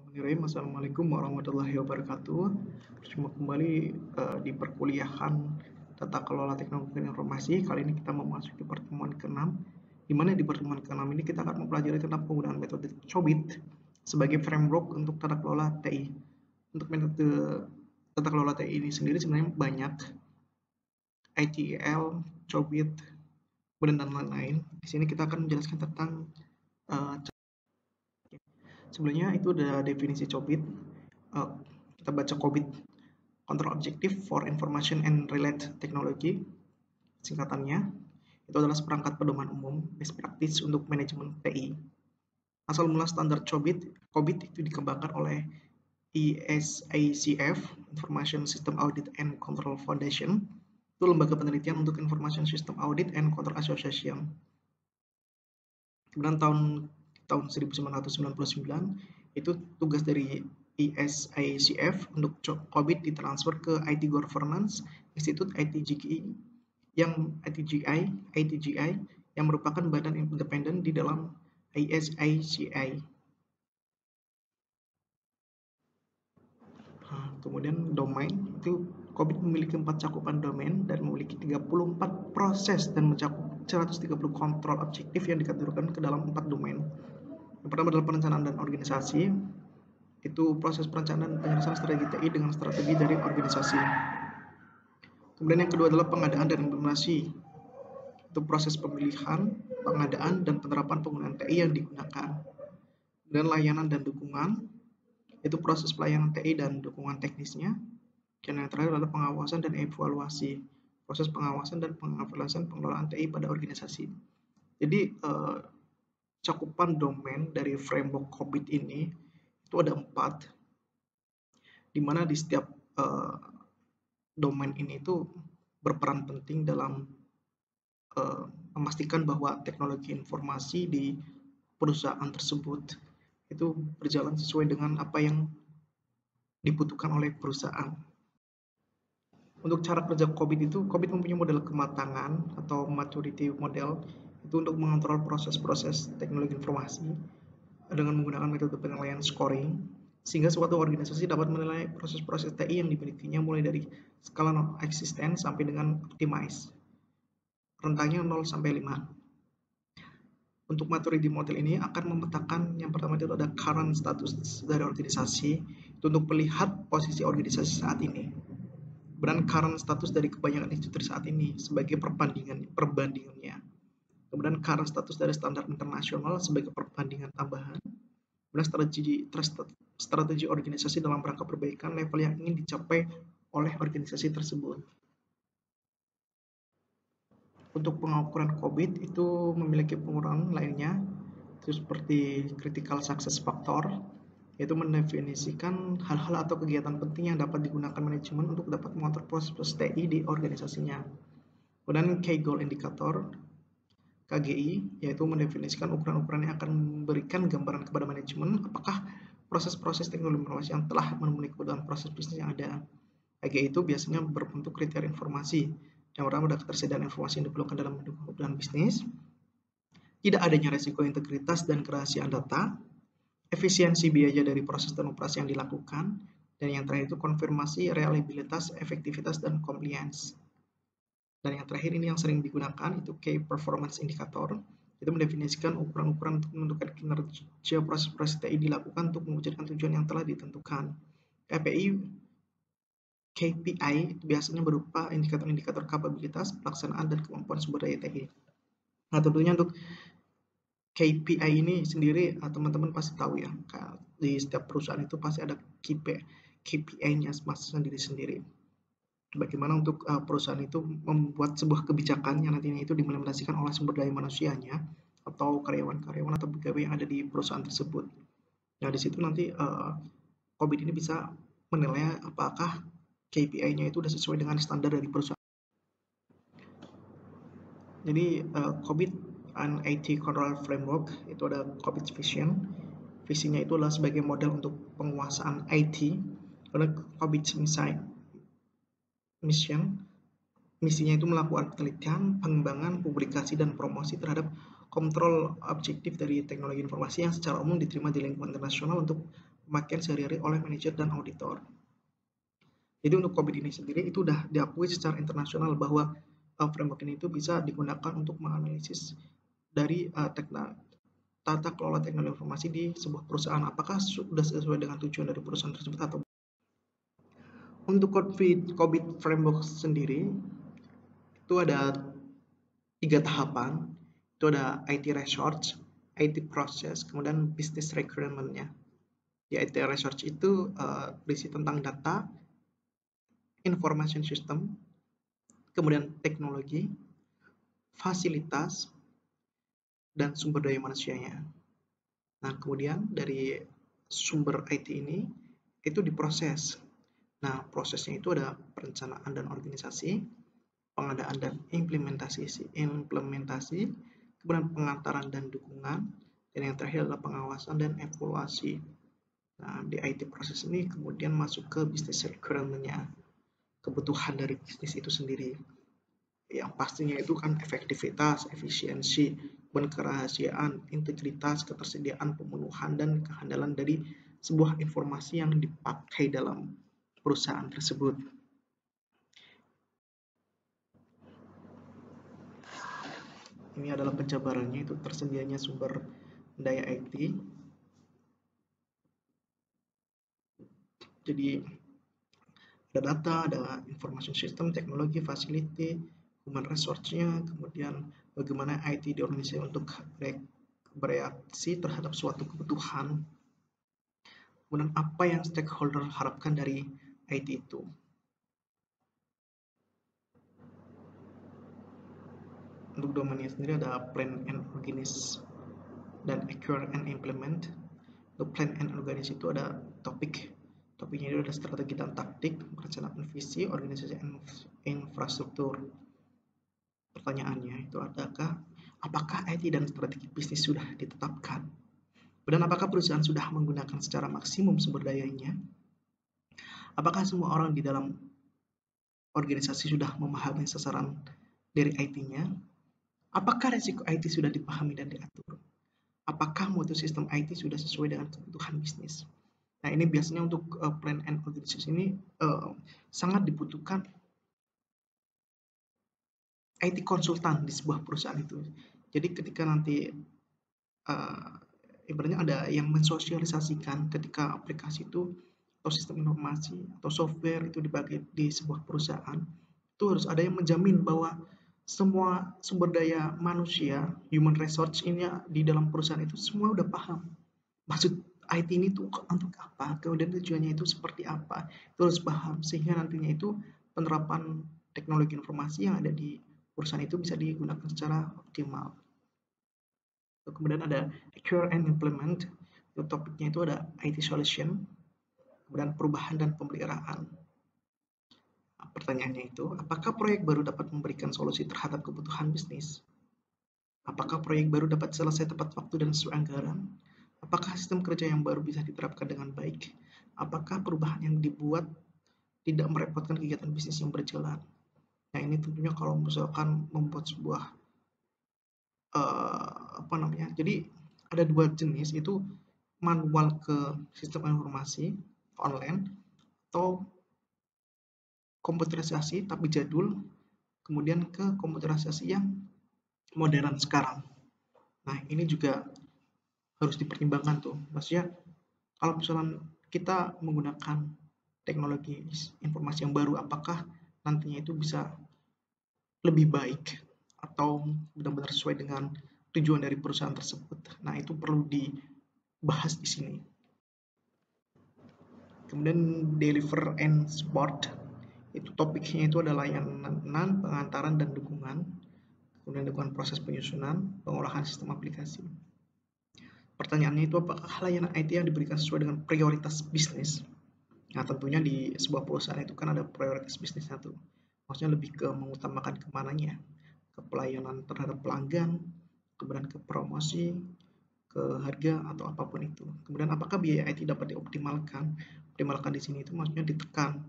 Bismillahirrahmanirrahim. Assalamualaikum warahmatullahi wabarakatuh. Berjumpa kembali di perkuliahan Tata Kelola Teknologi dan Informasi. Kali ini kita memasuki pertemuan ke-6, di mana di pertemuan ke-6 ini kita akan mempelajari tentang penggunaan metode COBIT sebagai framework untuk tata kelola TI. Untuk metode tata kelola TI ini sendiri sebenarnya banyak, ITIL, COBIT, dan lain-lain. Di sini kita akan menjelaskan tentang sebelumnya itu ada definisi COBIT. Kita baca COBIT, Control Objective for Information and Related Technology. Singkatannya, itu adalah seperangkat pedoman umum best practice untuk manajemen TI. Asal mula standar COBIT itu dikembangkan oleh ISACF, Information System Audit and Control Foundation. Itu lembaga penelitian untuk Information System Audit and Control Association. Kemudian tahun 1999 itu tugas dari ISACF untuk COBIT ditransfer ke IT Governance Institute ITGI yang merupakan badan independen di dalam ISACI. Kemudian domain itu COBIT memiliki 4 cakupan domain dan memiliki 34 proses dan mencakup 130 kontrol objektif yang dikategorikan ke dalam 4 domain. Yang pertama adalah perencanaan dan organisasi. Itu proses perencanaan dan penyelesaian strategi TI dengan strategi dari organisasi. Kemudian yang kedua adalah pengadaan dan implementasi. Itu proses pemilihan, pengadaan, dan penerapan penggunaan TI yang digunakan. Dan layanan dan dukungan. Itu proses pelayanan TI dan dukungan teknisnya. Dan yang terakhir adalah pengawasan dan evaluasi. Proses pengawasan dan pengevaluasian pengelolaan TI pada organisasi. Jadi cakupan domain dari framework COBIT ini itu ada 4, di mana di setiap domain ini itu berperan penting dalam memastikan bahwa teknologi informasi di perusahaan tersebut itu berjalan sesuai dengan apa yang dibutuhkan oleh perusahaan. Untuk cara kerja COBIT mempunyai model kematangan atau maturity model itu untuk mengontrol proses-proses teknologi informasi dengan menggunakan metode penilaian scoring, sehingga suatu organisasi dapat menilai proses-proses TI yang dimilikinya mulai dari skala non-existent sampai dengan optimize. Rentangnya 0 sampai 5. Untuk maturity model ini akan memetakan yang pertama itu ada current status dari organisasi, itu untuk melihat posisi organisasi saat ini. Dan current status dari kebanyakan institusi saat ini sebagai perbandingannya. Kemudian current status dari standar internasional sebagai perbandingan tambahan. Kemudian strategi organisasi dalam rangka perbaikan level yang ingin dicapai oleh organisasi tersebut. Untuk pengukuran COBIT itu memiliki pengurangan lainnya, itu seperti critical success factor, yaitu mendefinisikan hal-hal atau kegiatan penting yang dapat digunakan manajemen untuk dapat mengatur proses TI di organisasinya. Kemudian key goal indicator, KGI, yaitu mendefinisikan ukuran-ukuran yang akan memberikan gambaran kepada manajemen apakah proses-proses teknologi informasi yang telah memenuhi kebutuhan proses bisnis yang ada. KGI itu biasanya berbentuk kriteria informasi. Yang pertama adalah ketersediaan informasi yang diperlukan dalam mendukung kebutuhan bisnis, tidak adanya resiko integritas dan kerahasiaan data, efisiensi biaya dari proses dan operasi yang dilakukan, dan yang terakhir itu konfirmasi reliabilitas, efektivitas, dan compliance. Dan yang terakhir ini yang sering digunakan itu key performance indicator, itu mendefinisikan ukuran-ukuran untuk menentukan kinerja proses-proses TI dilakukan untuk mewujudkan tujuan yang telah ditentukan. KPI itu biasanya berupa indikator-indikator kapabilitas, pelaksanaan, dan kemampuan sumber daya TI. Nah, tentunya untuk KPI ini sendiri teman-teman pasti tahu ya, di setiap perusahaan itu pasti ada KPI-nya sendiri-sendiri. Bagaimana untuk perusahaan itu membuat sebuah kebijakan yang nantinya itu diimplementasikan oleh sumber daya manusianya atau karyawan-karyawan atau pegawai yang ada di perusahaan tersebut. Nah, di situ nanti COBIT ini bisa menilai apakah KPI-nya itu sudah sesuai dengan standar dari perusahaan. Jadi COBIT and IT Control Framework itu ada COBIT Vision. Visinya itu adalah sebagai model untuk penguasaan IT. Ada COBIT Mission. Misinya itu melakukan penelitian, pengembangan, publikasi, dan promosi terhadap kontrol objektif dari teknologi informasi yang secara umum diterima di lingkungan internasional untuk pemakaian sehari-hari oleh manajer dan auditor. Jadi untuk COVID ini sendiri itu udah diakui secara internasional bahwa framework ini itu bisa digunakan untuk menganalisis dari tata kelola teknologi informasi di sebuah perusahaan. Apakah sudah sesuai dengan tujuan dari perusahaan tersebut atau untuk COVID framework sendiri itu ada 3 tahapan. Itu ada IT research, IT process, kemudian business requirement-nya. Di IT research itu berisi tentang data, information system, kemudian teknologi, fasilitas, dan sumber daya manusianya. Nah, kemudian dari sumber IT ini itu diproses. Nah, prosesnya itu ada perencanaan dan organisasi, pengadaan dan implementasi, kemudian pengantaran dan dukungan, dan yang terakhir adalah pengawasan dan evaluasi. Nah, di IT proses ini kemudian masuk ke business requirement-nya, kebutuhan dari bisnis itu sendiri. Yang pastinya itu kan efektivitas, efisiensi, kerahasiaan, integritas, ketersediaan, pemenuhan, dan kehandalan dari sebuah informasi yang dipakai dalam perusahaan tersebut. Ini adalah penjabarannya, itu tersedianya sumber daya IT. Jadi ada data, ada information system, teknologi, facility, human resource-nya, kemudian bagaimana IT di organisasi untuk bereaksi terhadap suatu kebutuhan, kemudian apa yang stakeholder harapkan dari IT itu. Untuk domainnya sendiri ada plan and organize dan acquire and implement. Untuk plan and organize itu ada topiknya itu ada strategi dan taktik, perencanaan visi, organisasi infrastruktur. Pertanyaannya itu apakah IT dan strategi bisnis sudah ditetapkan? Dan apakah perusahaan sudah menggunakan secara maksimum sumber dayanya? Apakah semua orang di dalam organisasi sudah memahami sasaran dari IT-nya? Apakah resiko IT sudah dipahami dan diatur? Apakah mutu sistem IT sudah sesuai dengan kebutuhan bisnis? Nah, ini biasanya untuk plan and organization ini sangat dibutuhkan IT konsultan di sebuah perusahaan itu. Jadi ketika nanti ibaratnya ada yang mensosialisasikan ketika aplikasi itu atau sistem informasi atau software itu dibagi di sebuah perusahaan, itu harus ada yang menjamin bahwa semua sumber daya manusia, human resource ini di dalam perusahaan itu semua udah paham maksud IT ini tuh untuk apa, kemudian tujuannya itu seperti apa, itu harus paham sehingga nantinya itu penerapan teknologi informasi yang ada di perusahaan itu bisa digunakan secara optimal. Kemudian ada acquire and implement, topiknya itu ada IT solution, kemudian perubahan dan pemeliharaan. Nah, pertanyaannya itu, apakah proyek baru dapat memberikan solusi terhadap kebutuhan bisnis? Apakah proyek baru dapat selesai tepat waktu dan sesuai anggaran? Apakah sistem kerja yang baru bisa diterapkan dengan baik? Apakah perubahan yang dibuat tidak merepotkan kegiatan bisnis yang berjalan? Nah, ini tentunya kalau misalkan membuat sebuah jadi ada 2 jenis, itu manual ke sistem informasi online atau komputerisasi tapi jadul, kemudian ke komputerisasi yang modern sekarang. Nah, ini juga harus dipertimbangkan tuh. Maksudnya kalau misalkan kita menggunakan teknologi informasi yang baru, apakah nantinya itu bisa lebih baik atau benar-benar sesuai dengan tujuan dari perusahaan tersebut. Nah, itu perlu dibahas di sini. Kemudian deliver and support, itu topiknya itu adalah layanan, pengantaran dan dukungan. Kemudian dukungan proses penyusunan, pengolahan sistem aplikasi. Pertanyaannya itu apakah layanan IT yang diberikan sesuai dengan prioritas bisnis? Nah, tentunya di sebuah perusahaan itu kan ada prioritas bisnisnya tuh. Maksudnya lebih ke mengutamakan kemananya, ke pelayanan terhadap pelanggan, kemudian ke promosi, ke harga atau apapun itu. Kemudian apakah biaya IT dapat dioptimalkan? Optimalkan di sini itu maksudnya ditekan.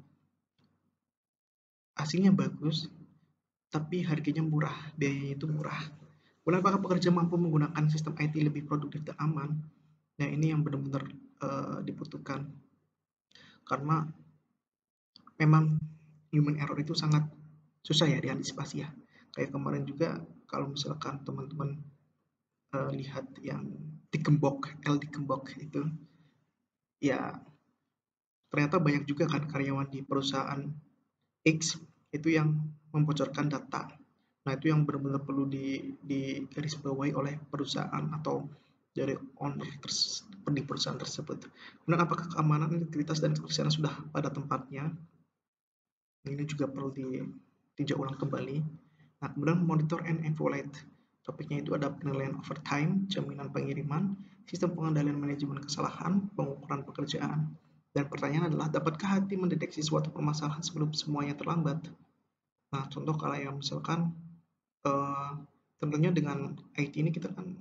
Hasilnya bagus, tapi harganya murah, biayanya itu murah. Kemudian apakah pekerja mampu menggunakan sistem IT lebih produktif dan aman? Nah, ini yang benar-benar dibutuhkan. Karena memang human error itu sangat susah ya diantisipasi ya. Kayak kemarin juga kalau misalkan teman-teman lihat yang digembok, digembok itu, ya ternyata banyak juga kan karyawan di perusahaan X itu yang membocorkan data. Nah, itu yang benar-benar perlu digarisbawahi oleh perusahaan atau dari owner di perusahaan tersebut. Kemudian apakah keamanan, integritas, dan kebersihan sudah pada tempatnya? Ini juga perlu ditinjau ulang kembali. Nah, kemudian monitor and evaluate. Topiknya itu ada penilaian overtime, jaminan pengiriman, sistem pengendalian manajemen kesalahan, pengukuran pekerjaan. Dan pertanyaan adalah, dapatkah IT mendeteksi suatu permasalahan sebelum semuanya terlambat? Nah, contoh kalau yang misalkan tentunya dengan IT ini kita kan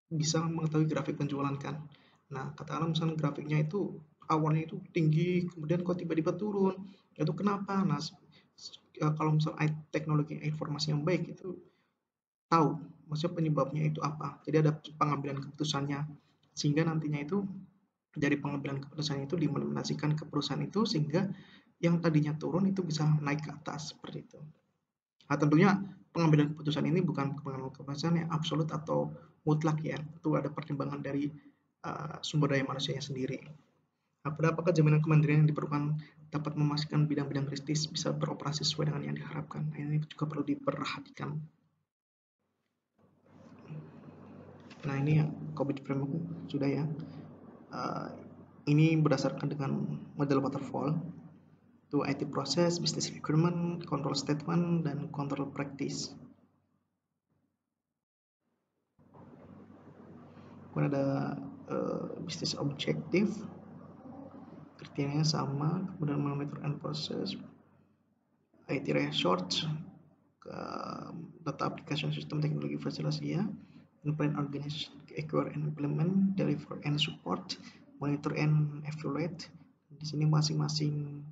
bisa mengetahui grafik penjualan kan. Nah, katakanlah misalnya grafiknya itu awalnya itu tinggi, kemudian kok tiba-tiba turun. Itu kenapa? Nah, kalau misalnya teknologi informasi yang baik itu tahu maksudnya penyebabnya itu apa. Jadi ada pengambilan keputusannya, sehingga nantinya itu dari pengambilan keputusan itu diimplementasikan ke perusahaan itu, sehingga yang tadinya turun itu bisa naik ke atas seperti itu. Nah, tentunya pengambilan keputusan ini bukan pengambilan keputusan yang absolut atau mutlak ya. Itu ada pertimbangan dari sumber daya manusianya sendiri. Nah, apakah jaminan kemandirian yang diperlukan dapat memastikan bidang-bidang kritis bisa beroperasi sesuai dengan yang diharapkan? Nah, ini juga perlu diperhatikan. Nah, ini ya, COVID framework sudah ya. Ini berdasarkan dengan model waterfall, itu IT proses, business requirement, control statement, dan control practice. Kemudian ada business objective, kriterianya sama, kemudian monitor and process, IT research, data application system teknologi fasilitasi ya, plan organize, acquire and implement, deliver and support, monitor and evaluate. Di sini masing-masing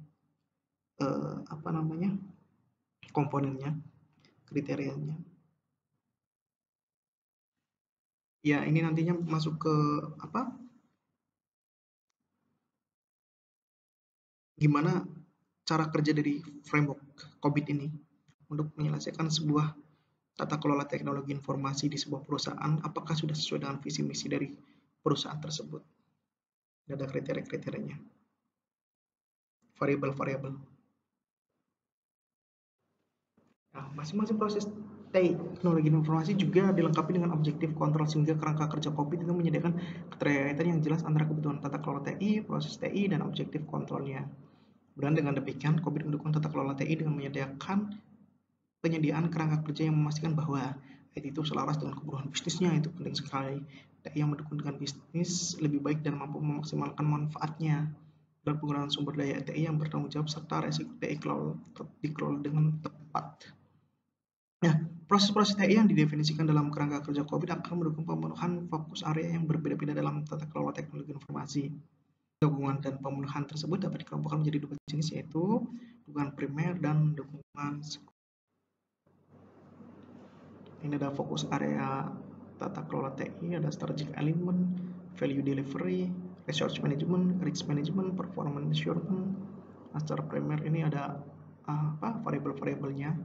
komponennya, kriterianya. Ya, ini nantinya masuk ke gimana cara kerja dari framework COVID ini untuk menyelesaikan sebuah tata kelola teknologi informasi di sebuah perusahaan, apakah sudah sesuai dengan visi misi dari perusahaan tersebut. Ada kriteria-kriterianya, variabel-variabel. Nah, masing-masing proses teknologi informasi juga dilengkapi dengan objektif kontrol, sehingga kerangka kerja COVID itu menyediakan keterkaitan yang jelas antara kebutuhan tata kelola TI, proses TI, dan objektif kontrolnya. Dan dengan demikian, COVID mendukung tata kelola TI dengan menyediakan penyediaan kerangka kerja yang memastikan bahwa IT itu selaras dengan kebutuhan bisnisnya. Itu penting sekali. TI yang mendukung dengan bisnis lebih baik dan mampu memaksimalkan manfaatnya, dan penggunaan sumber daya TI yang bertanggung jawab, serta resiko TI dikelola dengan tepat. Nah, proses-proses TI yang didefinisikan dalam kerangka kerja COVID akan mendukung pemenuhan fokus area yang berbeda-beda dalam tata kelola teknologi informasi. Dukungan dan pemenuhan tersebut dapat dikelompokkan menjadi dua jenis, yaitu dukungan primer dan dukungan sekunder. Ini ada fokus area tata kelola TI, ada strategic element, value delivery, resource management, risk management, performance measurement. Nah, secara primer ini ada variabel-variabelnya,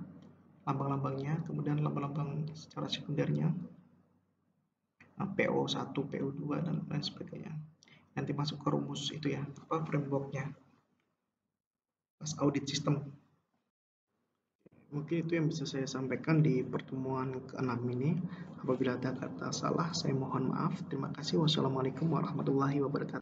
lambang-lambangnya, kemudian lambang-lambang secara sekundernya, PO1, PO2, dan lain sebagainya. Nanti masuk ke rumus itu ya, frameworknya, pas audit sistem. Mungkin itu yang bisa saya sampaikan di pertemuan ke-6 ini. Apabila ada kata salah, saya mohon maaf. Terima kasih. Wassalamualaikum warahmatullahi wabarakatuh.